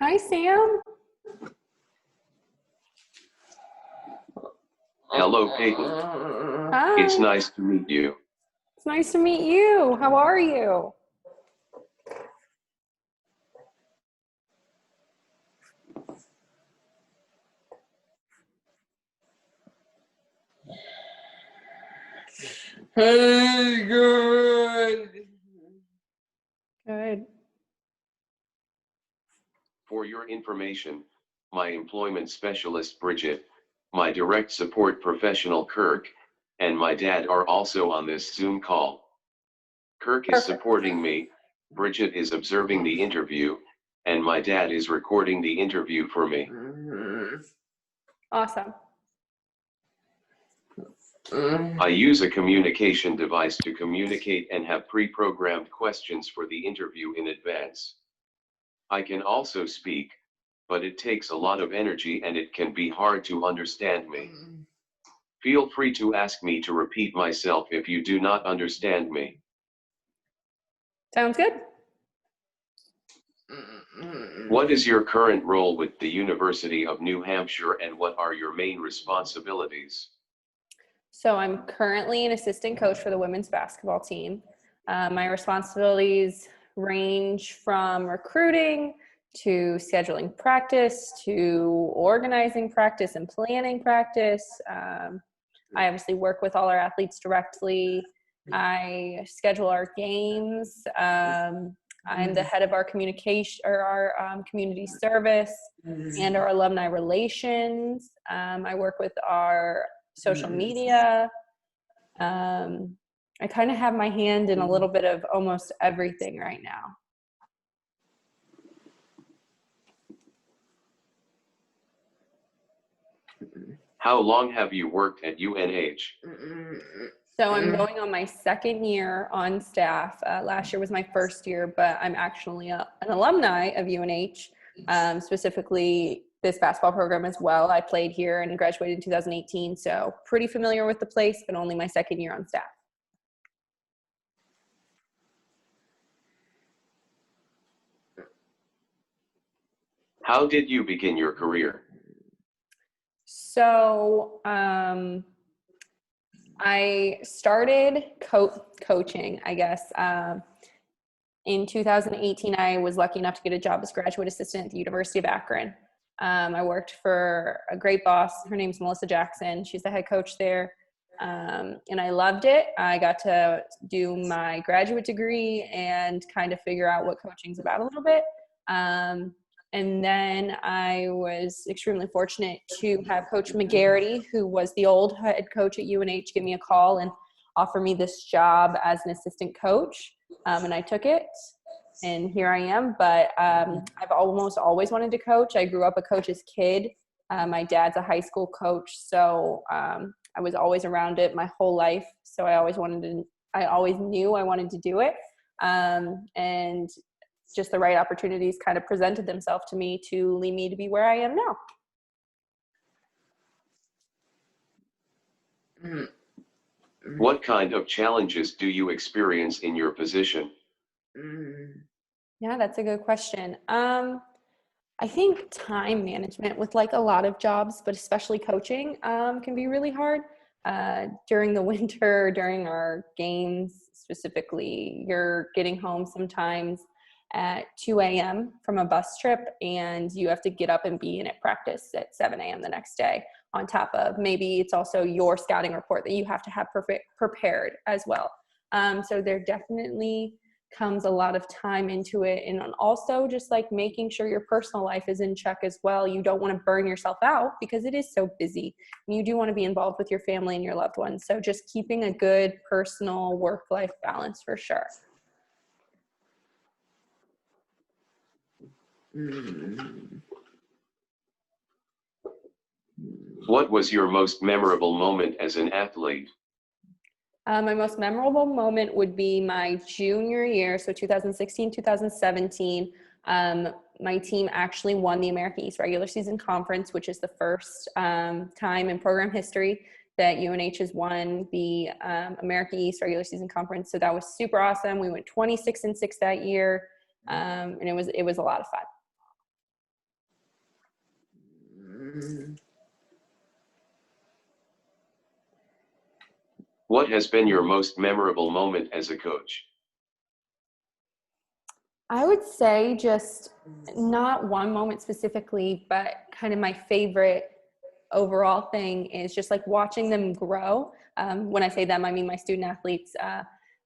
Hi, Sam. Hello, Peyton. Hi. It's nice to meet you. It's nice to meet you. How are you? Hey, good. Good. For your information, my employment specialist, Bridget, my direct support professional, Kirk, and my dad are also on this Zoom call. Kirk is supporting me, Bridget is observing the interview, and my dad is recording the interview for me. Awesome. I use a communication device to communicate and have pre-programmed questions for the interview in advance. I can also speak, but it takes a lot of energy and it can be hard to understand me. Feel free to ask me to repeat myself if you do not understand me. Sounds good. What is your current role with the University of New Hampshire and what are your main responsibilities? So I'm currently an assistant coach for the women's basketball team. My responsibilities range from recruiting to scheduling practice to organizing practice and planning practice. I obviously work with all our athletes directly. I schedule our games. I'm the head of our communication or our community service and our alumni relations. I work with our social media. I kind of have my hand in a little bit of almost everything right now. How long have you worked at UNH? So I'm going on my second year on staff. Last year was my first year, but I'm actually an alumni of UNH, specifically this basketball program as well. I played here and graduated in 2018, so pretty familiar with the place, but only my second year on staff. How did you begin your career? So I started coaching, I guess. In 2018, I was lucky enough to get a job as graduate assistant at the University of Akron. I worked for a great boss. Her name's Melissa Jackson. She's the head coach there. And I loved it. I got to do my graduate degree and kind of figure out what coaching's about a little bit. And then I was extremely fortunate to have Coach McGarity, who was the old head coach at UNH, give me a call and offer me this job as an assistant coach. And I took it, and here I am. But I've almost always wanted to coach. I grew up a coach's kid. My dad's a high school coach, so I was always around it my whole life. So I always knew I wanted to do it. And just the right opportunities kind of presented themselves to me to lead me to be where I am now. What kind of challenges do you experience in your position? Yeah, that's a good question. I think time management with like a lot of jobs, but especially coaching, can be really hard. During the winter, during our games specifically, you're getting home sometimes at 2 a.m. from a bus trip, and you have to get up and be in at practice at 7 a.m. the next day, on top of maybe it's also your scouting report that you have to have prepared as well. So there definitely comes a lot of time into it, and also just like making sure your personal life is in check as well. You don't want to burn yourself out because it is so busy. You do want to be involved with your family and your loved ones. So just keeping a good personal work-life balance for sure. What was your most memorable moment as an athlete? My most memorable moment would be my junior year, so 2016, 2017. My team actually won the America East regular season conference, which is the first time in program history that UNH has won the America East regular season conference. So that was super awesome. We went 26-6 that year. And it was a lot of fun. What has been your most memorable moment as a coach? I would say just not one moment specifically, but kind of my favorite overall thing is just like watching them grow. When I say them, I mean my student athletes,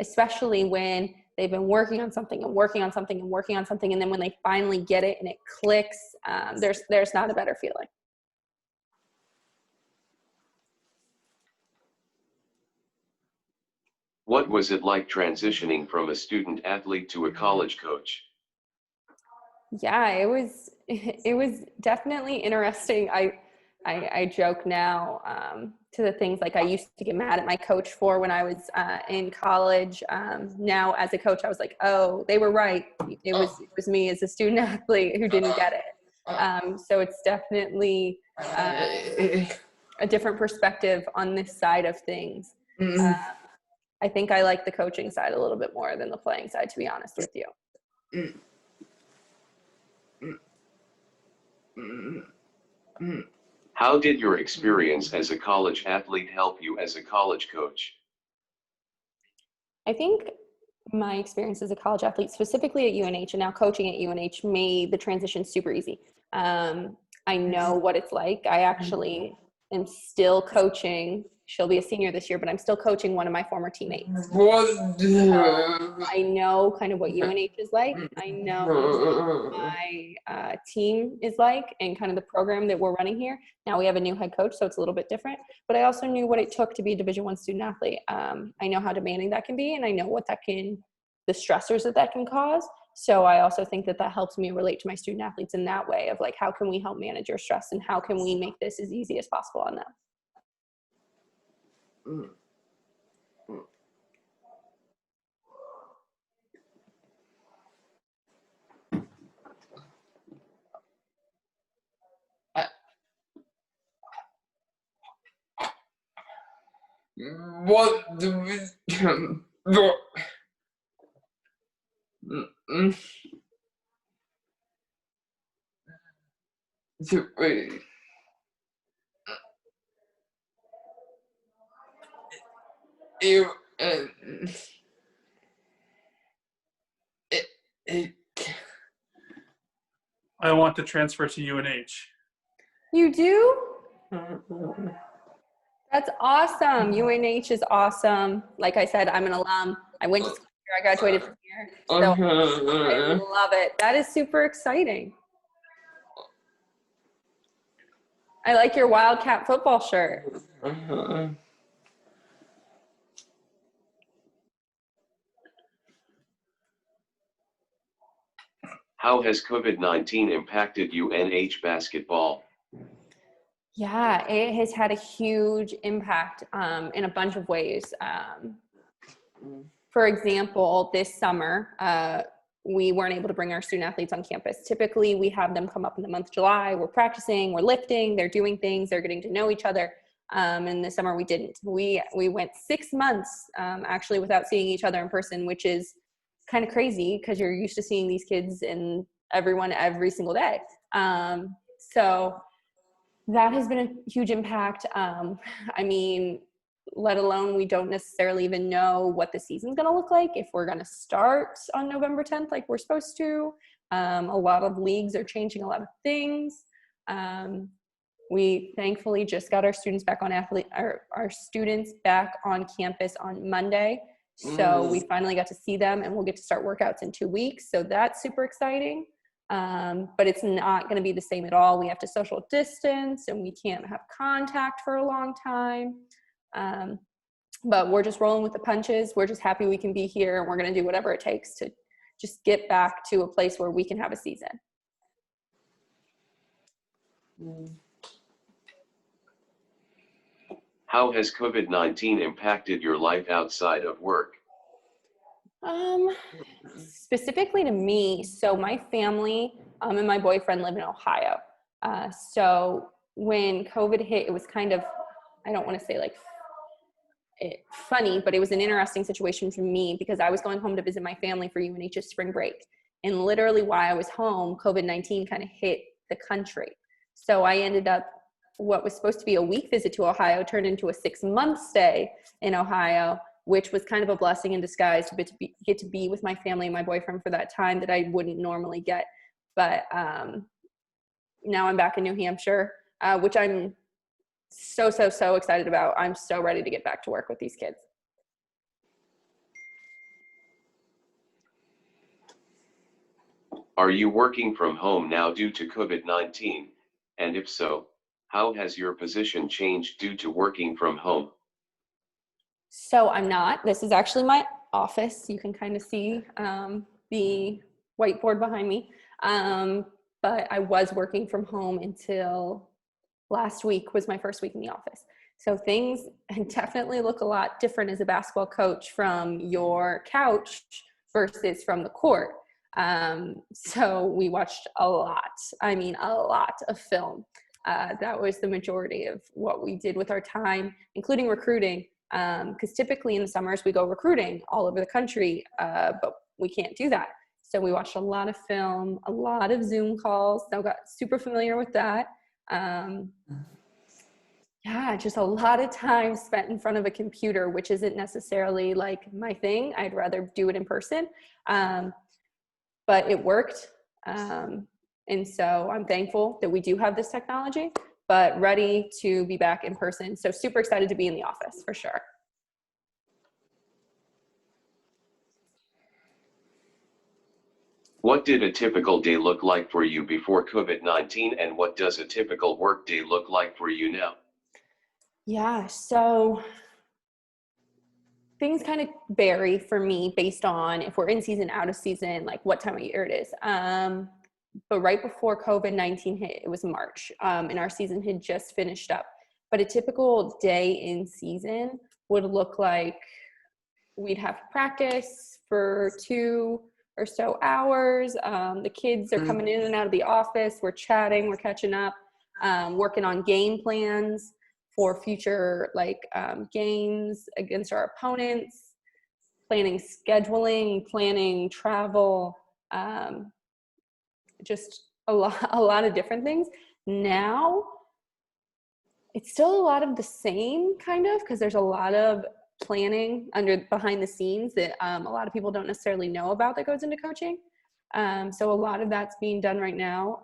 especially when they've been working on something and working on something and working on something. And then when they finally get it and it clicks, there's not a better feeling. What was it like transitioning from a student athlete to a college coach? Yeah, it was definitely interesting. I joke now to the things like I used to get mad at my coach for when I was in college. Now as a coach, I was like, oh, they were right. It was me as a student athlete who didn't get it. So it's definitely a different perspective on this side of things. I think I like the coaching side a little bit more than the playing side, to be honest with you. How did your experience as a college athlete help you as a college coach? I think my experience as a college athlete, specifically at UNH and now coaching at UNH, made the transition super easy. I know what it's like. I actually am still coaching. She'll be a senior this year, but I'm still coaching one of my former teammates. I know kind of what UNH is like. I know what my team is like and kind of the program that we're running here. Now we have a new head coach, so it's a little bit different, but I also knew what it took to be a Division I student athlete. I know how demanding that can be, and I know what the stressors that can cause. So I also think that helps me relate to my student athletes in that way of like, how can we help manage your stress and how can we make this as easy as possible on them? What do we you I want to transfer to UNH. You do? That's awesome. UNH is awesome. Like I said, I'm an alum. I went to school here. I graduated from here. So I love it. That is super exciting. I like your Wildcat football shirt. How has COVID-19 impacted UNH basketball? Yeah, it has had a huge impact in a bunch of ways. For example, this summer, we weren't able to bring our student athletes on campus. Typically, we have them come up in the month of July. We're practicing, we're lifting, they're doing things, they're getting to know each other. And this summer we didn't. We went 6 months actually without seeing each other in person, which is kind of crazy because you're used to seeing these kids and everyone every single day. So that has been a huge impact. I mean, let alone we don't necessarily even know what the season's going to look like, if we're going to start on November 10th like we're supposed to. A lot of leagues are changing a lot of things. We thankfully just got our students back on our students back on campus on Monday. So we finally got to see them and we'll get to start workouts in 2 weeks. So that's super exciting. But it's not going to be the same at all. We have to social distance and we can't have contact for a long time. But we're just rolling with the punches. We're just happy we can be here and we're going to do whatever it takes to just get back to a place where we can have a season. How has COVID-19 impacted your life outside of work? Specifically to me, so my family and my boyfriend live in Ohio. So when COVID hit, it was kind of, I don't want to say like funny, but it was an interesting situation for me because I was going home to visit my family for UNH's spring break. And literally while I was home, COVID-19 kind of hit the country. So I ended up, what was supposed to be a week visit to Ohio turned into a 6-month stay in Ohio, which was kind of a blessing in disguise to get to be with my family and my boyfriend for that time that I wouldn't normally get. But now I'm back in New Hampshire, which I'm so excited about. I'm so ready to get back to work with these kids. Are you working from home now due to COVID-19? And if so, how has your position changed due to working from home? So I'm not. This is actually my office. You can kind of see the whiteboard behind me. But I was working from home until last week was my first week in the office. So things definitely look a lot different as a basketball coach from your couch versus from the court. So we watched a lot of film. That was the majority of what we did with our time, including recruiting. Because typically in the summers we go recruiting all over the country, but we can't do that. So we watched a lot of film, a lot of Zoom calls. So I got super familiar with that. Yeah, just a lot of time spent in front of a computer, which isn't necessarily like my thing. I'd rather do it in person. But it worked. And so I'm thankful that we do have this technology, but ready to be back in person. So super excited to be in the office for sure. What did a typical day look like for you before COVID-19, and what does a typical work day look like for you now? Yeah, so things kind of vary for me based on if we're in season, out of season, like what time of year it is. But right before COVID-19 hit, it was March, and our season had just finished up. But a typical day in season would look like we'd have practice for 2 or so hours. The kids are coming in and out of the office. We're chatting, we're catching up, working on game plans for future games against our opponents, planning scheduling, planning travel, just a lot of different things. Now, it's still a lot of the same kind of, because there's a lot of planning behind the scenes that a lot of people don't necessarily know about that goes into coaching. So a lot of that's being done right now.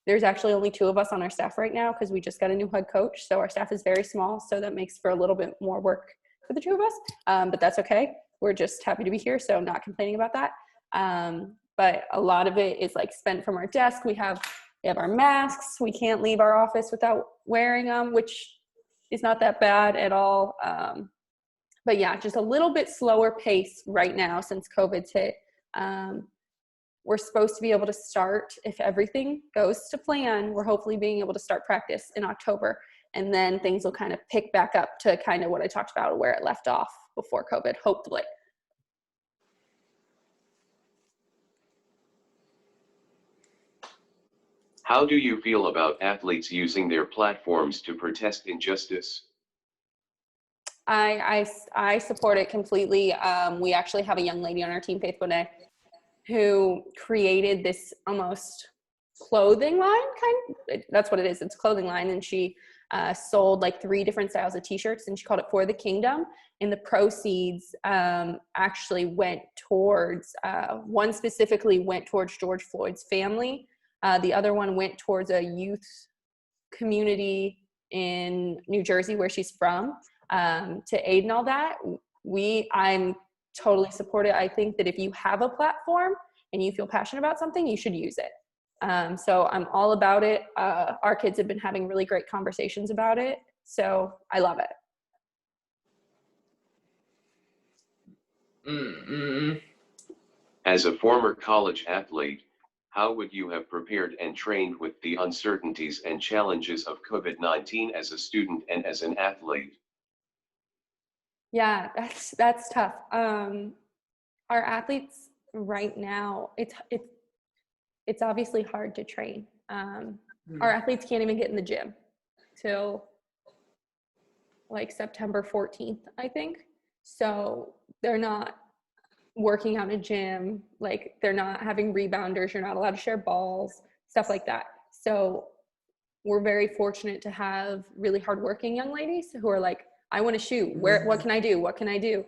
There's actually only 2 of us on our staff right now because we just got a new head coach. So our staff is very small. So that makes for a little bit more work for the 2 of us. But that's okay. We're just happy to be here. So not complaining about that. But a lot of it is spent from our desk. We have our masks. We can't leave our office without wearing them, which is not that bad at all. But yeah, just a little bit slower pace right now since COVID's hit. We're supposed to be able to start, if everything goes to plan, we're hopefully being able to start practice in October. And then things will kind of pick back up to kind of what I talked about, where it left off before COVID, hopefully. How do you feel about athletes using their platforms to protest injustice? I support it completely. We actually have a young lady on our team, Faith Bonet, who created this almost clothing line, that's what it is. It's a clothing line. And she sold 3 different styles of t-shirts, and she called it For the Kingdom. And the proceeds actually went towards, one specifically went towards George Floyd's family. The other one went towards a youth community in New Jersey, where she's from, to aid in all that. I'm totally support it. I think that if you have a platform and you feel passionate about something, you should use it. So I'm all about it. Our kids have been having really great conversations about it. So I love it. As a former college athlete, how would you have prepared and trained with the uncertainties and challenges of COVID-19 as a student and as an athlete? Yeah, that's tough. Our athletes right now, it's obviously hard to train. Our athletes can't even get in the gym till September 14th, I think. So they're not working out in a gym, like they're not having rebounders, you're not allowed to share balls, stuff like that. So we're very fortunate to have really hardworking young ladies who are like, I want to shoot. What can I do? What can I do?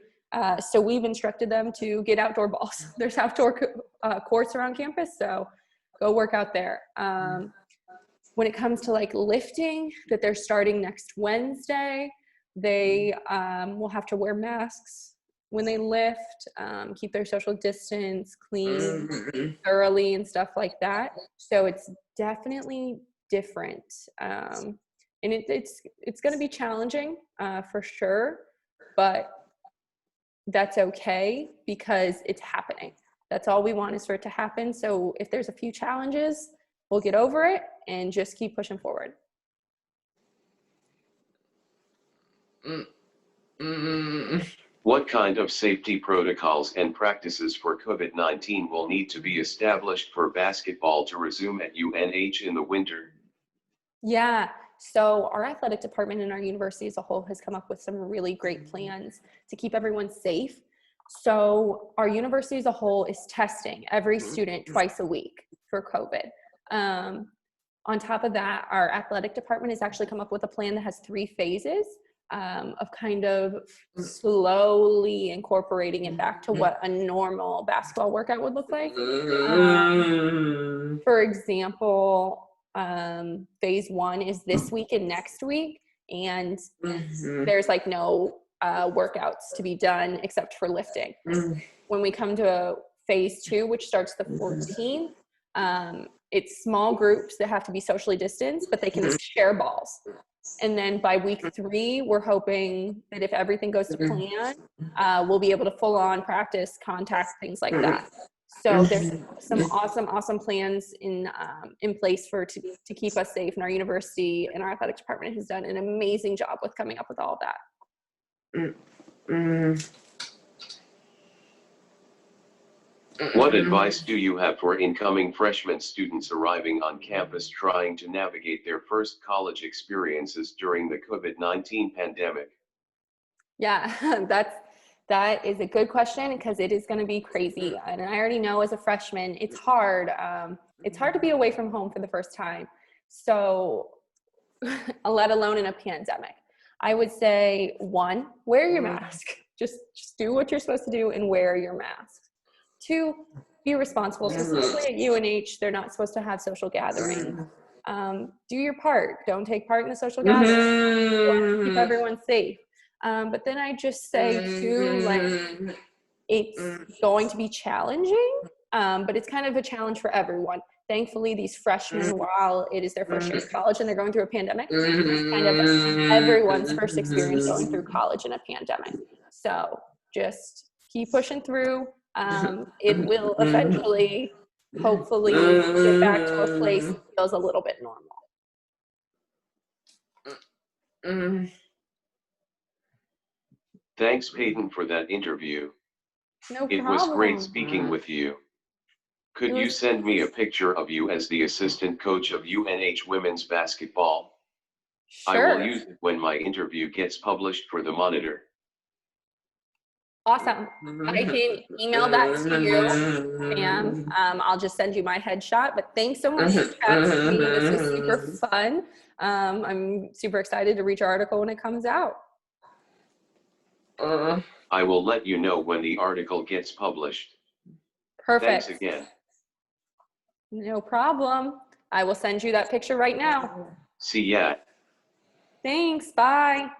So we've instructed them to get outdoor balls. There's outdoor courts around campus, so go work out there. When it comes to like lifting, that they're starting next Wednesday, they will have to wear masks when they lift, keep their social distance, clean thoroughly and stuff like that. So it's definitely different. And it's going to be challenging for sure, but that's okay because it's happening. That's all we want is for it to happen. So if there's a few challenges, we'll get over it and just keep pushing forward. What kind of safety protocols and practices for COVID-19 will need to be established for basketball to resume at UNH in the winter? Yeah, so our athletic department and our university as a whole has come up with some really great plans to keep everyone safe. So our university as a whole is testing every student twice a week for COVID. On top of that, our athletic department has actually come up with a plan that has 3 phases of kind of slowly incorporating it back to what a normal basketball workout would look like. For example, phase 1 is this week and next week, and there's like no workouts to be done except for lifting. When we come to phase 2, which starts the 14th, it's small groups that have to be socially distanced, but they can share balls. And then by week 3, we're hoping that if everything goes to plan, we'll be able to full on practice contact, things like that. So there's some awesome plans in place to keep us safe. And our university and our athletic department has done an amazing job with coming up with all of that. What advice do you have for incoming freshman students arriving on campus trying to navigate their first college experiences during the COVID-19 pandemic? Yeah, that is a good question because it is going to be crazy. And I already know as a freshman, it's hard. It's hard to be away from home for the first time. So let alone in a pandemic. I would say 1, wear your mask. Just do what you're supposed to do and wear your mask. 2, be responsible. Specifically at UNH, they're not supposed to have social gatherings. Do your part. Don't take part in the social gatherings. Keep everyone safe. But then I just say too, like, it's going to be challenging, but it's kind of a challenge for everyone. Thankfully, these freshmen, while it is their first year of college and they're going through a pandemic, it's kind of everyone's first experience going through college in a pandemic. So just keep pushing through. It will eventually, hopefully, get back to a place that feels a little bit normal. Thanks, Peyton, for that interview. No It problem. was great speaking with you. Could you send me a picture of you as the assistant coach of UNH women's basketball? Sure. I will use it when my interview gets published for the Monitor. Awesome. I can email that to you, and I'll just send you my headshot. But thanks so much for chatting with me. This was super fun. I'm super excited to read your article when it comes out. I will let you know when the article gets published. Perfect. Thanks again. No problem. I will send you that picture right now. See ya. Thanks. Bye.